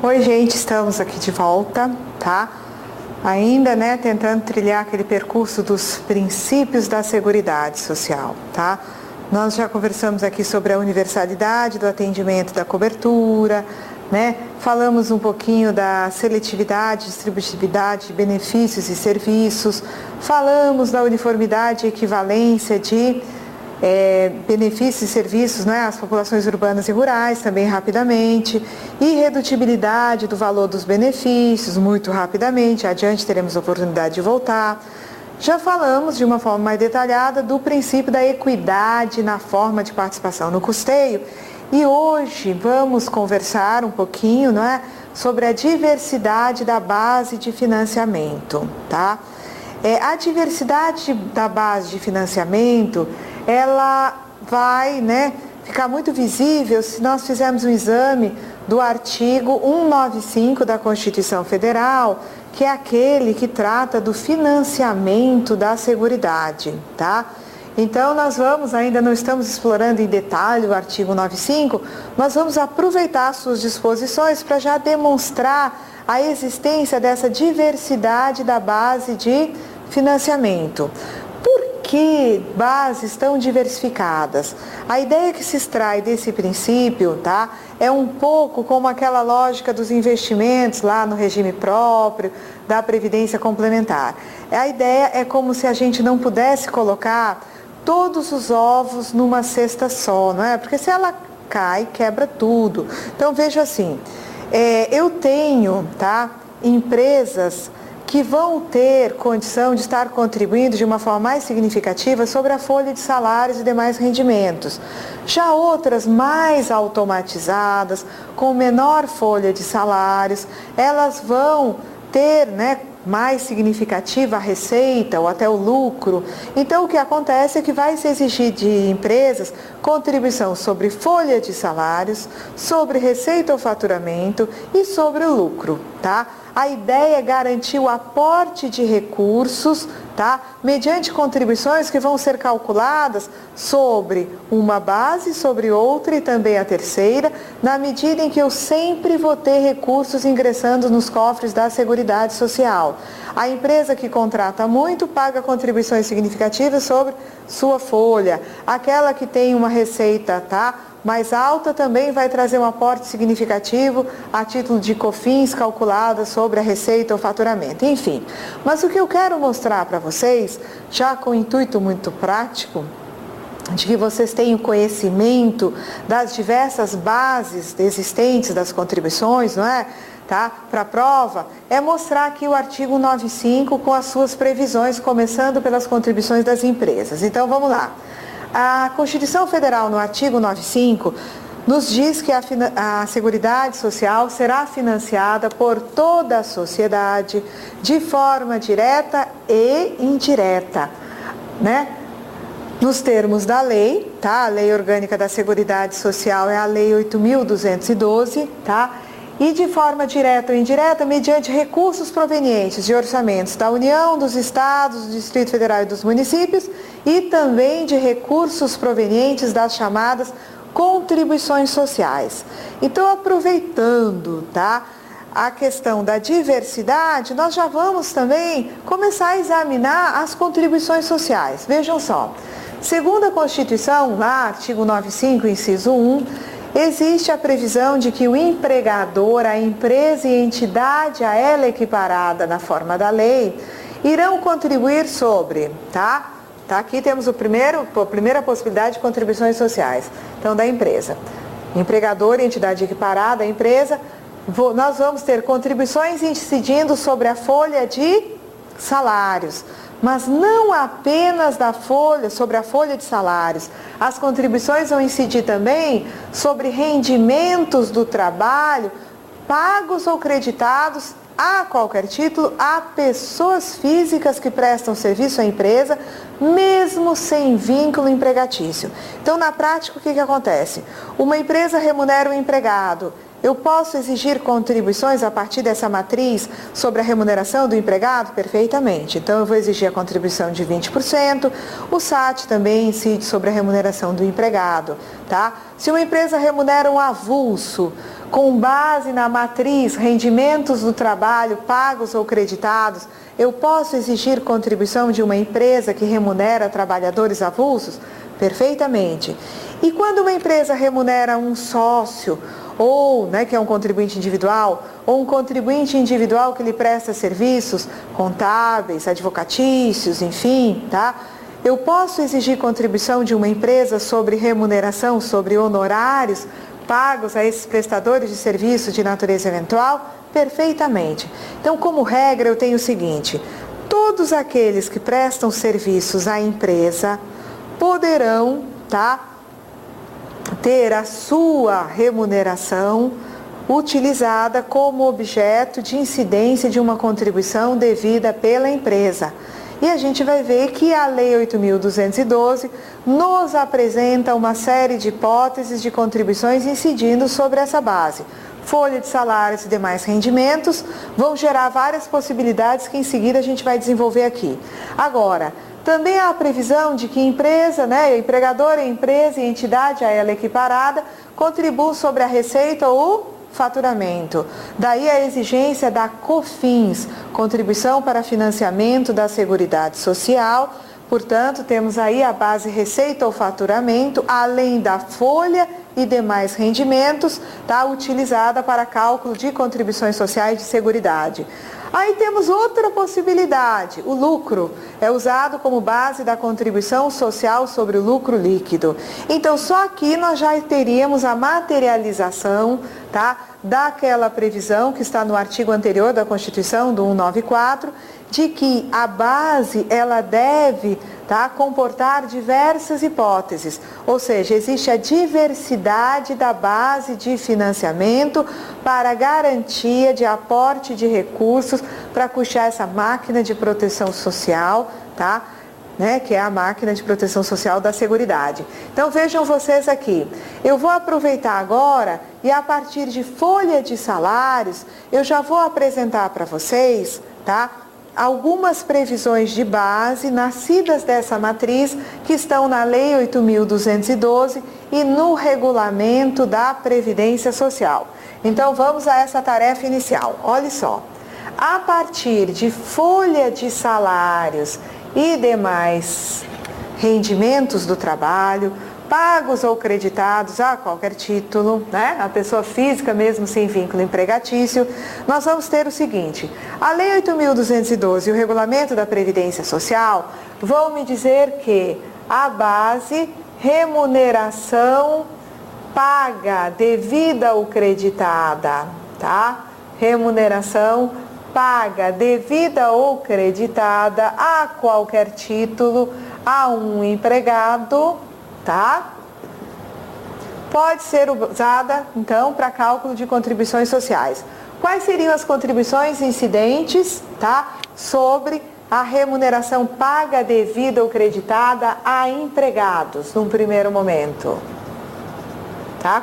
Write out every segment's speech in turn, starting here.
Oi, gente, estamos aqui de volta, tá? Ainda, tentando trilhar aquele percurso dos princípios da Seguridade Social, tá? Nós já conversamos aqui sobre a universalidade do atendimento da cobertura, Falamos um pouquinho da seletividade, distributividade de benefícios e serviços, falamos da uniformidade e equivalência de benefícios e serviços às populações urbanas e rurais, também rapidamente, irredutibilidade do valor dos benefícios, muito rapidamente, adiante teremos oportunidade de voltar. Já falamos de uma forma mais detalhada do princípio da equidade na forma de participação no custeio e hoje vamos conversar um pouquinho sobre a diversidade da base de financiamento, tá? A diversidade da base de financiamento ela vai ficar muito visível se nós fizermos um exame do artigo 195 da Constituição Federal, que é aquele que trata do financiamento da Seguridade, tá? Então, ainda não estamos explorando em detalhe o artigo 195, nós vamos aproveitar suas disposições para já demonstrar a existência dessa diversidade da base de financiamento. Que bases tão diversificadas? A ideia que se extrai desse princípio, tá? É um pouco como aquela lógica dos investimentos lá no regime próprio, da previdência complementar. A ideia é como se a gente não pudesse colocar todos os ovos numa cesta só, não é? Porque se ela cai, quebra tudo. Então, veja assim, eu tenho, empresas que vão ter condição de estar contribuindo de uma forma mais significativa sobre a folha de salários e demais rendimentos. Já outras mais automatizadas, com menor folha de salários, elas vão ter, mais significativa a receita ou até o lucro. Então, o que acontece é que vai se exigir de empresas contribuição sobre folha de salários, sobre receita ou faturamento e sobre o lucro, tá? A ideia é garantir o aporte de recursos, mediante contribuições que vão ser calculadas sobre uma base, sobre outra e também a terceira, na medida em que eu sempre vou ter recursos ingressando nos cofres da Seguridade Social. A empresa que contrata muito paga contribuições significativas sobre sua folha. Aquela que tem uma receita, mais alta também vai trazer um aporte significativo a título de COFINS calculada sobre a receita ou faturamento, enfim. Mas o que eu quero mostrar para vocês, já com um intuito muito prático, de que vocês tenham conhecimento das diversas bases existentes das contribuições, para a prova, é mostrar aqui o artigo 195 com as suas previsões, começando pelas contribuições das empresas. Então, vamos lá. A Constituição Federal, no artigo 95, nos diz que a Seguridade Social será financiada por toda a sociedade de forma direta e indireta, Nos termos da lei, a Lei Orgânica da Seguridade Social é a Lei 8.212, E de forma direta ou indireta, mediante recursos provenientes de orçamentos da União, dos Estados, do Distrito Federal e dos municípios e também de recursos provenientes das chamadas contribuições sociais. Então, aproveitando, a questão da diversidade, nós já vamos também começar a examinar as contribuições sociais. Vejam só, segundo a Constituição, lá, artigo 95, inciso 1, existe a previsão de que o empregador, a empresa e a entidade a ela equiparada na forma da lei, irão contribuir sobre, Aqui temos a primeira possibilidade de contribuições sociais, então da empresa. Empregador e entidade equiparada, a empresa, nós vamos ter contribuições incidindo sobre a folha de salários, mas não apenas sobre a folha de salários. As contribuições vão incidir também sobre rendimentos do trabalho pagos ou creditados a qualquer título a pessoas físicas que prestam serviço à empresa, mesmo sem vínculo empregatício. Então, na prática, o que acontece? Uma empresa remunera o empregado. Eu posso exigir contribuições a partir dessa matriz sobre a remuneração do empregado? Perfeitamente. Então, eu vou exigir a contribuição de 20%. O SAT também incide sobre a remuneração do empregado, Se uma empresa remunera um avulso, com base na matriz rendimentos do trabalho pagos ou creditados, eu posso exigir contribuição de uma empresa que remunera trabalhadores avulsos? Perfeitamente. E quando uma empresa remunera um sócio, ou que é um contribuinte individual, ou um contribuinte individual que lhe presta serviços contábeis, advocatícios, enfim, tá? Eu posso exigir contribuição de uma empresa sobre remuneração, sobre honorários pagos a esses prestadores de serviços de natureza eventual? Perfeitamente. Então, como regra, eu tenho o seguinte: todos aqueles que prestam serviços à empresa poderão, ter a sua remuneração utilizada como objeto de incidência de uma contribuição devida pela empresa. E a gente vai ver que a Lei 8.212 nos apresenta uma série de hipóteses de contribuições incidindo sobre essa base. Folha de salários e demais rendimentos vão gerar várias possibilidades que em seguida a gente vai desenvolver aqui. Agora, também há a previsão de que empresa, empregador, empresa e entidade a ela equiparada contribuam sobre a receita ou faturamento. Daí a exigência da COFINS, contribuição para financiamento da Seguridade Social. Portanto, temos aí a base receita ou faturamento, além da folha e demais rendimentos, utilizada para cálculo de contribuições sociais de Seguridade. Aí temos outra possibilidade: o lucro é usado como base da contribuição social sobre o lucro líquido. Então, só aqui nós já teríamos a materialização, daquela previsão que está no artigo anterior da Constituição, do 194, de que a base ela deve comportar diversas hipóteses, ou seja, existe a diversidade da base de financiamento para garantia de aporte de recursos para custear essa máquina de proteção social, que é a máquina de proteção social da Seguridade. Então vejam vocês aqui, eu vou aproveitar agora e a partir de folha de salários, eu já vou apresentar para vocês, algumas previsões de base nascidas dessa matriz que estão na Lei 8.212 e no Regulamento da Previdência Social. Então vamos a essa tarefa inicial. Olha só, a partir de folha de salários e demais rendimentos do trabalho, pagos ou creditados a qualquer título, a pessoa física mesmo sem vínculo empregatício, nós vamos ter o seguinte: a Lei 8.212 e o Regulamento da Previdência Social vão me dizer que a base remuneração paga devida ou creditada, remuneração paga devida ou creditada a qualquer título a um empregado, pode ser usada, então, para cálculo de contribuições sociais. Quais seriam as contribuições incidentes, sobre a remuneração paga, devida ou creditada a empregados, num primeiro momento?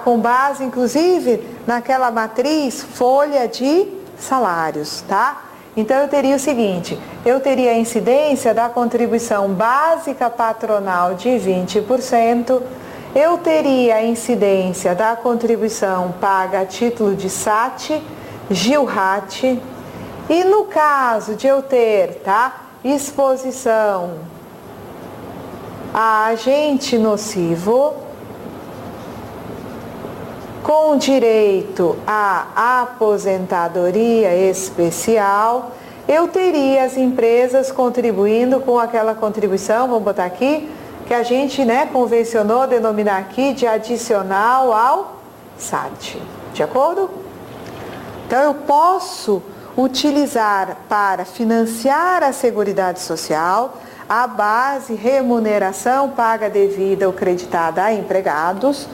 Com base, inclusive, naquela matriz folha de salários, Então, eu teria o seguinte: eu teria a incidência da contribuição básica patronal de 20%, eu teria a incidência da contribuição paga a título de SAT, GILRAT, e no caso de eu ter, exposição a agente nocivo, com direito à aposentadoria especial, eu teria as empresas contribuindo com aquela contribuição, vamos botar aqui, que a gente convencionou denominar aqui de adicional ao SAT. De acordo? Então, eu posso utilizar para financiar a Seguridade Social a base remuneração paga devida ou creditada a empregados,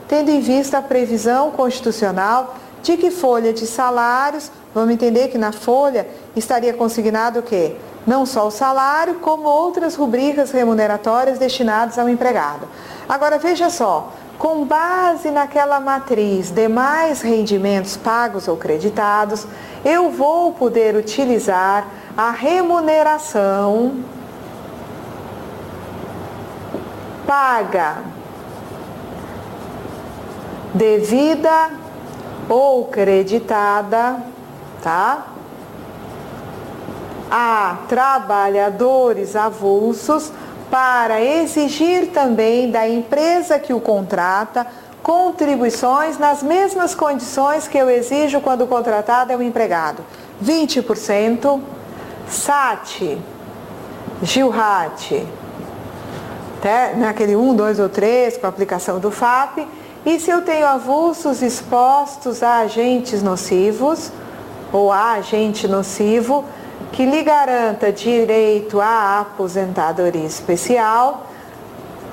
tendo em vista a previsão constitucional de que folha de salários, vamos entender que na folha estaria consignado o quê? Não só o salário, como outras rubricas remuneratórias destinadas ao empregado. Agora veja só, com base naquela matriz demais rendimentos pagos ou creditados, eu vou poder utilizar a remuneração paga devida ou creditada, tá? A trabalhadores avulsos para exigir também da empresa que o contrata contribuições nas mesmas condições que eu exijo quando o contratado é um empregado. 20%, SAT, GILRAT, naquele 1, 2 ou 3 com a aplicação do FAP. E se eu tenho avulsos expostos a agentes nocivos ou a agente nocivo que lhe garanta direito à aposentadoria especial,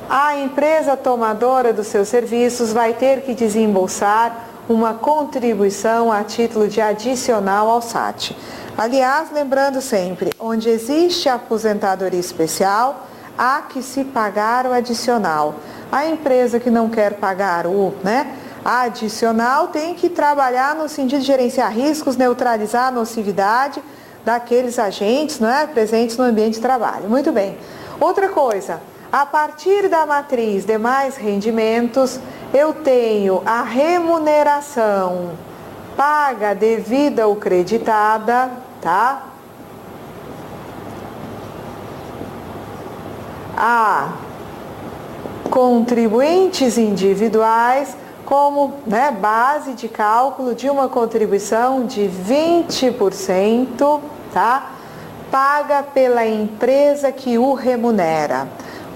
a empresa tomadora dos seus serviços vai ter que desembolsar uma contribuição a título de adicional ao SAT. Aliás, lembrando sempre, onde existe a aposentadoria especial, há que se pagar o adicional. A empresa que não quer pagar o adicional tem que trabalhar no sentido de gerenciar riscos, neutralizar a nocividade daqueles agentes presentes no ambiente de trabalho. Muito bem. Outra coisa, a partir da matriz demais rendimentos, eu tenho a remuneração paga, devida ou creditada, tá? A contribuintes individuais como base de cálculo de uma contribuição de 20%, tá? Paga pela empresa que o remunera.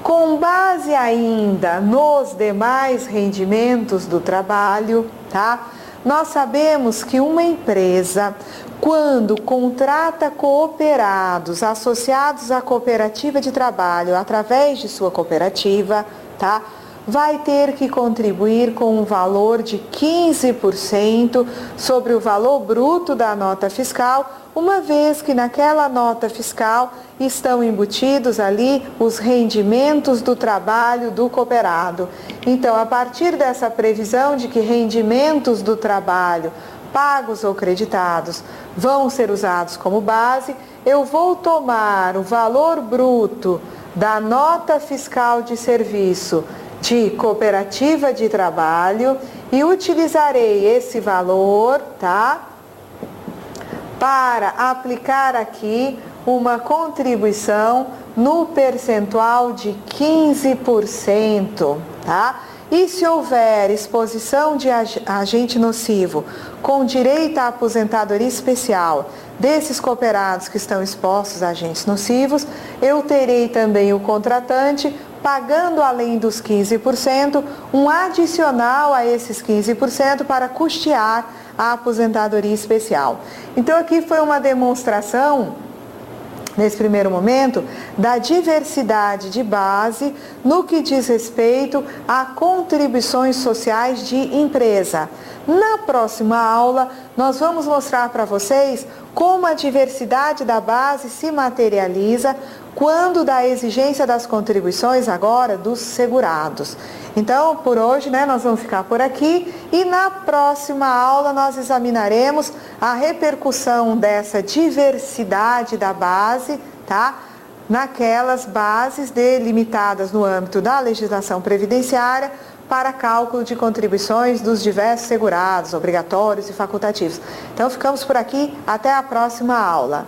Com base ainda nos demais rendimentos do trabalho, tá? Nós sabemos que uma empresa, quando contrata cooperados associados à cooperativa de trabalho através de sua cooperativa, tá? Vai ter que contribuir com um valor de 15% sobre o valor bruto da nota fiscal, uma vez que naquela nota fiscal estão embutidos ali os rendimentos do trabalho do cooperado. Então, a partir dessa previsão de que rendimentos do trabalho pagos ou creditados vão ser usados como base, eu vou tomar o valor bruto da nota fiscal de serviço de cooperativa de trabalho e utilizarei esse valor, tá? Para aplicar aqui uma contribuição no percentual de 15%, tá? E se houver exposição de agente nocivo com direito à aposentadoria especial desses cooperados que estão expostos a agentes nocivos, eu terei também o contratante pagando além dos 15%, um adicional a esses 15% para custear a aposentadoria especial. Então aqui foi uma demonstração, nesse primeiro momento, da diversidade de base no que diz respeito a contribuições sociais de empresa. Na próxima aula, nós vamos mostrar para vocês como a diversidade da base se materializa quando da exigência das contribuições agora dos segurados. Então, por hoje, nós vamos ficar por aqui e na próxima aula nós examinaremos a repercussão dessa diversidade da base, tá? Naquelas bases delimitadas no âmbito da legislação previdenciária para cálculo de contribuições dos diversos segurados, obrigatórios e facultativos. Então, ficamos por aqui. Até a próxima aula.